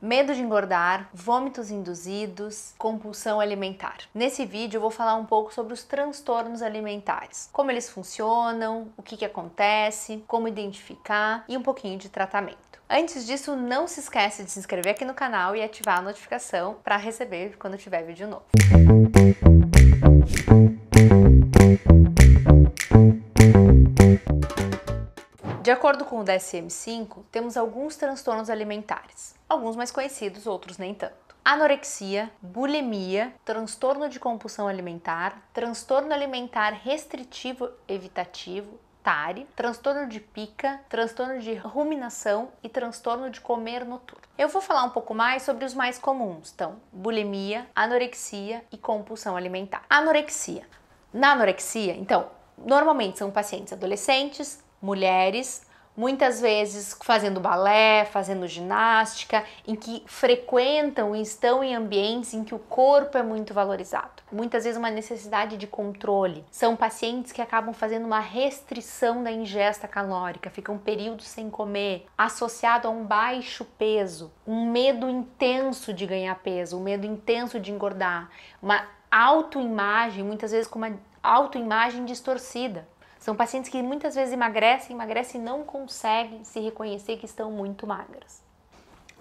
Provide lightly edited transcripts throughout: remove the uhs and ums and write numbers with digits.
Medo de engordar, vômitos induzidos, compulsão alimentar. Nesse vídeo eu vou falar um pouco sobre os transtornos alimentares, como eles funcionam, o que acontece, como identificar e um pouquinho de tratamento. Antes disso, não se esquece de se inscrever aqui no canal e ativar a notificação para receber quando tiver vídeo novo. De acordo com o DSM-5, temos alguns transtornos alimentares, alguns mais conhecidos, outros nem tanto. Anorexia, bulimia, transtorno de compulsão alimentar, transtorno alimentar restritivo evitativo, TARI, transtorno de pica, transtorno de ruminação e transtorno de comer noturno. Eu vou falar um pouco mais sobre os mais comuns, então, bulimia, anorexia e compulsão alimentar. Anorexia. Na anorexia, então, normalmente são pacientes adolescentes, mulheres, muitas vezes fazendo balé, fazendo ginástica, em que frequentam e estão em ambientes em que o corpo é muito valorizado. Muitas vezes uma necessidade de controle. São pacientes que acabam fazendo uma restrição da ingesta calórica, ficam períodos sem comer, associado a um baixo peso, um medo intenso de ganhar peso, um medo intenso de engordar, uma autoimagem, muitas vezes com uma autoimagem distorcida. São pacientes que muitas vezes emagrecem e não conseguem se reconhecer que estão muito magras.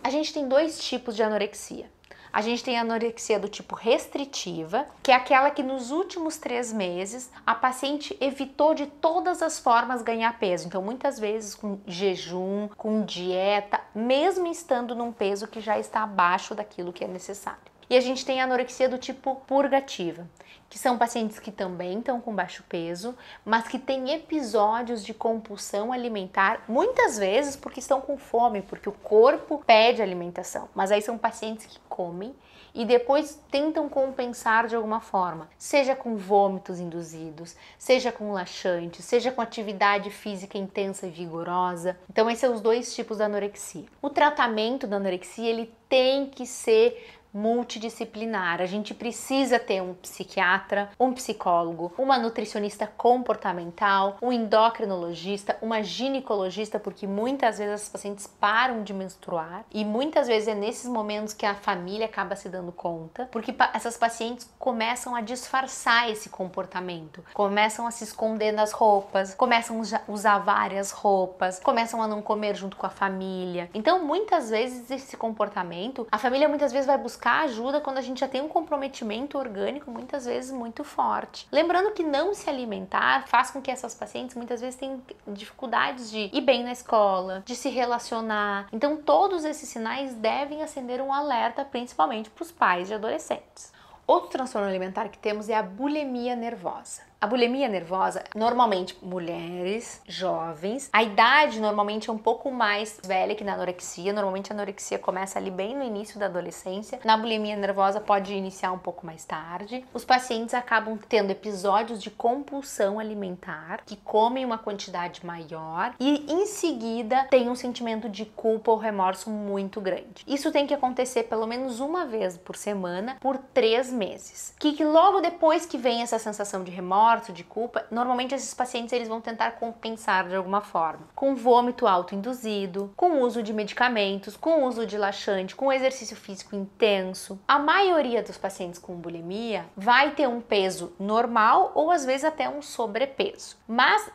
A gente tem dois tipos de anorexia. A gente tem a anorexia do tipo restritiva, que é aquela que nos últimos 3 meses a paciente evitou de todas as formas ganhar peso. Então, muitas vezes com jejum, com dieta, mesmo estando num peso que já está abaixo daquilo que é necessário. E a gente tem a anorexia do tipo purgativa, que são pacientes que também estão com baixo peso, mas que têm episódios de compulsão alimentar, muitas vezes porque estão com fome, porque o corpo pede alimentação. Mas aí são pacientes que comem e depois tentam compensar de alguma forma, seja com vômitos induzidos, seja com laxante, seja com atividade física intensa e vigorosa. Então esses são os dois tipos da anorexia. O tratamento da anorexia, ele tem que ser multidisciplinar. A gente precisa ter um psiquiatra, um psicólogo, uma nutricionista comportamental, um endocrinologista, uma ginecologista, porque muitas vezes as pacientes param de menstruar e muitas vezes é nesses momentos que a família acaba se dando conta, porque essas pacientes começam a disfarçar esse comportamento, começam a se esconder nas roupas, começam a usar várias roupas, começam a não comer junto com a família. Então, muitas vezes esse comportamento, a família muitas vezes vai buscar ajuda quando a gente já tem um comprometimento orgânico muitas vezes muito forte. Lembrando que não se alimentar faz com que essas pacientes muitas vezes tenham dificuldades de ir bem na escola, de se relacionar. Então todos esses sinais devem acender um alerta, principalmente para os pais de adolescentes. Outro transtorno alimentar que temos é a bulimia nervosa. A bulimia nervosa, normalmente mulheres, jovens, a idade normalmente é um pouco mais velha que na anorexia, normalmente a anorexia começa ali bem no início da adolescência, na bulimia nervosa pode iniciar um pouco mais tarde. Os pacientes acabam tendo episódios de compulsão alimentar, que comem uma quantidade maior e em seguida tem um sentimento de culpa ou remorso muito grande. Isso tem que acontecer pelo menos uma vez por semana por 3 meses. Que logo depois que vem essa sensação de remorso, de culpa, normalmente esses pacientes eles vão tentar compensar de alguma forma, com vômito autoinduzido, com uso de medicamentos, com uso de laxante, com exercício físico intenso. A maioria dos pacientes com bulimia vai ter um peso normal ou às vezes até um sobrepeso, mas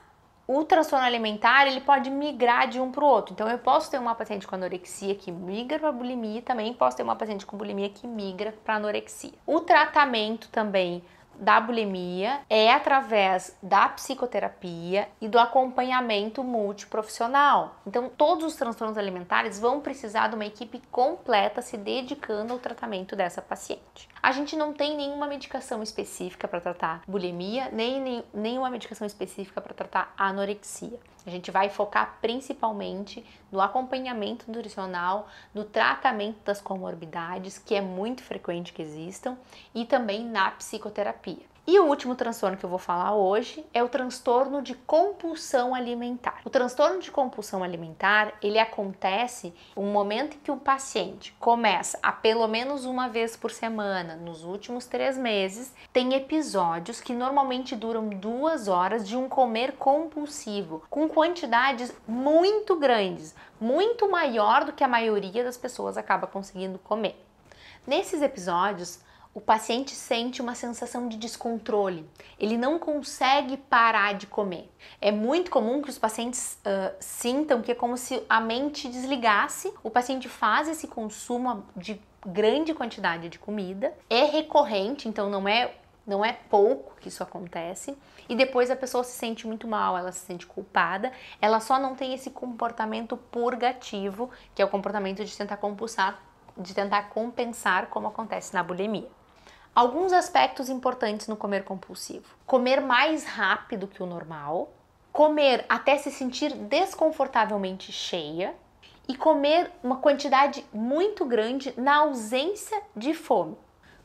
o transtorno alimentar ele pode migrar de um para o outro. Então eu posso ter uma paciente com anorexia que migra para bulimia e também posso ter uma paciente com bulimia que migra para anorexia. O tratamento também da bulimia é através da psicoterapia e do acompanhamento multiprofissional. Então, todos os transtornos alimentares vão precisar de uma equipe completa se dedicando ao tratamento dessa paciente. A gente não tem nenhuma medicação específica para tratar bulimia, nem nenhuma medicação específica para tratar anorexia. A gente vai focar principalmente no acompanhamento nutricional, no tratamento das comorbidades, que é muito frequente que existam, e também na psicoterapia. E o último transtorno que eu vou falar hoje é o transtorno de compulsão alimentar. O transtorno de compulsão alimentar, ele acontece no momento em que o paciente começa a pelo menos uma vez por semana, nos últimos 3 meses, tem episódios que normalmente duram 2 horas de um comer compulsivo, com quantidades muito grandes, muito maior do que a maioria das pessoas acaba conseguindo comer. Nesses episódios, o paciente sente uma sensação de descontrole, ele não consegue parar de comer. É muito comum que os pacientes sintam que é como se a mente desligasse, o paciente faz esse consumo de grande quantidade de comida, é recorrente, então não é pouco que isso acontece, e depois a pessoa se sente muito mal, ela se sente culpada, ela só não tem esse comportamento purgativo, que é o comportamento de tentar compensar, como acontece na bulimia. Alguns aspectos importantes no comer compulsivo: comer mais rápido que o normal, comer até se sentir desconfortavelmente cheia e comer uma quantidade muito grande na ausência de fome.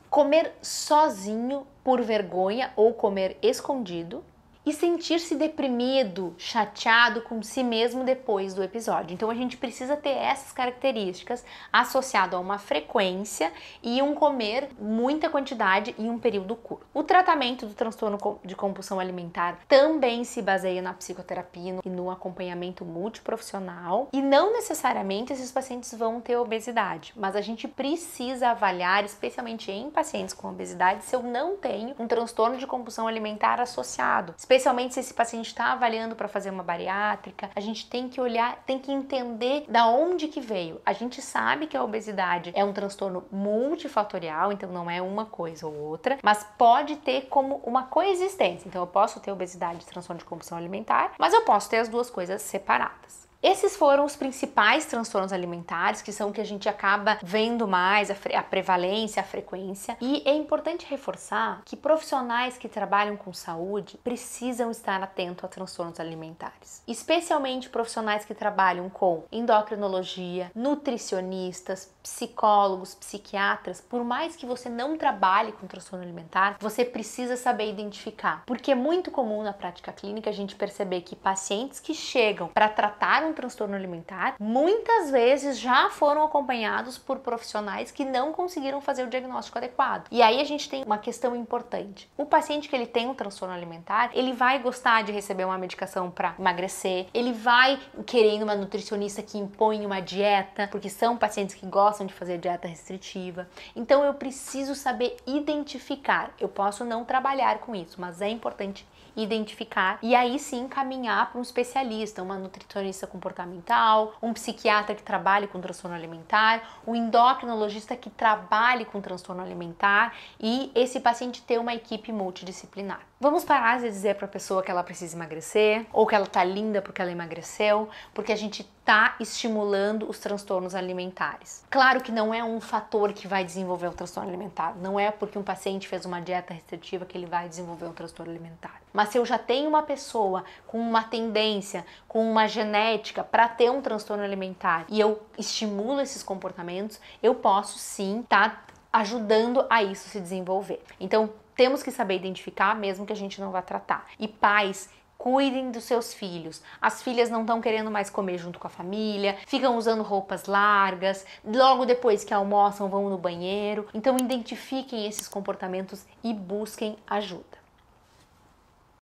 Comer sozinho por vergonha ou comer escondido e sentir-se deprimido, chateado com si mesmo depois do episódio. Então a gente precisa ter essas características associado a uma frequência e um comer muita quantidade em um período curto. O tratamento do transtorno de compulsão alimentar também se baseia na psicoterapia e no acompanhamento multiprofissional, e não necessariamente esses pacientes vão ter obesidade, mas a gente precisa avaliar, especialmente em pacientes com obesidade, se eu não tenho um transtorno de compulsão alimentar associado. Especialmente se esse paciente está avaliando para fazer uma bariátrica, a gente tem que olhar, tem que entender da onde que veio. A gente sabe que a obesidade é um transtorno multifatorial, então não é uma coisa ou outra, mas pode ter como uma coexistência. Então eu posso ter obesidade e transtorno de compulsão alimentar, mas eu posso ter as duas coisas separadas. Esses foram os principais transtornos alimentares, que são que a gente acaba vendo mais, a prevalência, a frequência. E é importante reforçar que profissionais que trabalham com saúde precisam estar atentos a transtornos alimentares. Especialmente profissionais que trabalham com endocrinologia, nutricionistas, psicólogos, psiquiatras. Por mais que você não trabalhe com transtorno alimentar, você precisa saber identificar. Porque é muito comum na prática clínica a gente perceber que pacientes que chegam para tratar um transtorno alimentar, muitas vezes já foram acompanhados por profissionais que não conseguiram fazer o diagnóstico adequado. E aí a gente tem uma questão importante. O paciente que ele tem um transtorno alimentar, ele vai gostar de receber uma medicação para emagrecer, ele vai querer uma nutricionista que impõe uma dieta, porque são pacientes que gostam de fazer dieta restritiva. Então eu preciso saber identificar. Eu posso não trabalhar com isso, mas é importante identificar e aí sim caminhar para um especialista, uma nutricionista comportamental, um psiquiatra que trabalhe com transtorno alimentar, um endocrinologista que trabalhe com transtorno alimentar e esse paciente ter uma equipe multidisciplinar. Vamos parar de dizer para a pessoa que ela precisa emagrecer ou que ela tá linda porque ela emagreceu, porque a gente tá estimulando os transtornos alimentares. Claro que não é um fator que vai desenvolver o transtorno alimentar, não é porque um paciente fez uma dieta restritiva que ele vai desenvolver um transtorno alimentar. Mas se eu já tenho uma pessoa com uma tendência, com uma genética para ter um transtorno alimentar e eu estimulo esses comportamentos, eu posso sim estar ajudando a isso se desenvolver. Então, temos que saber identificar, mesmo que a gente não vá tratar. E pais, cuidem dos seus filhos. As filhas não estão querendo mais comer junto com a família, ficam usando roupas largas, logo depois que almoçam vão no banheiro. Então identifiquem esses comportamentos e busquem ajuda.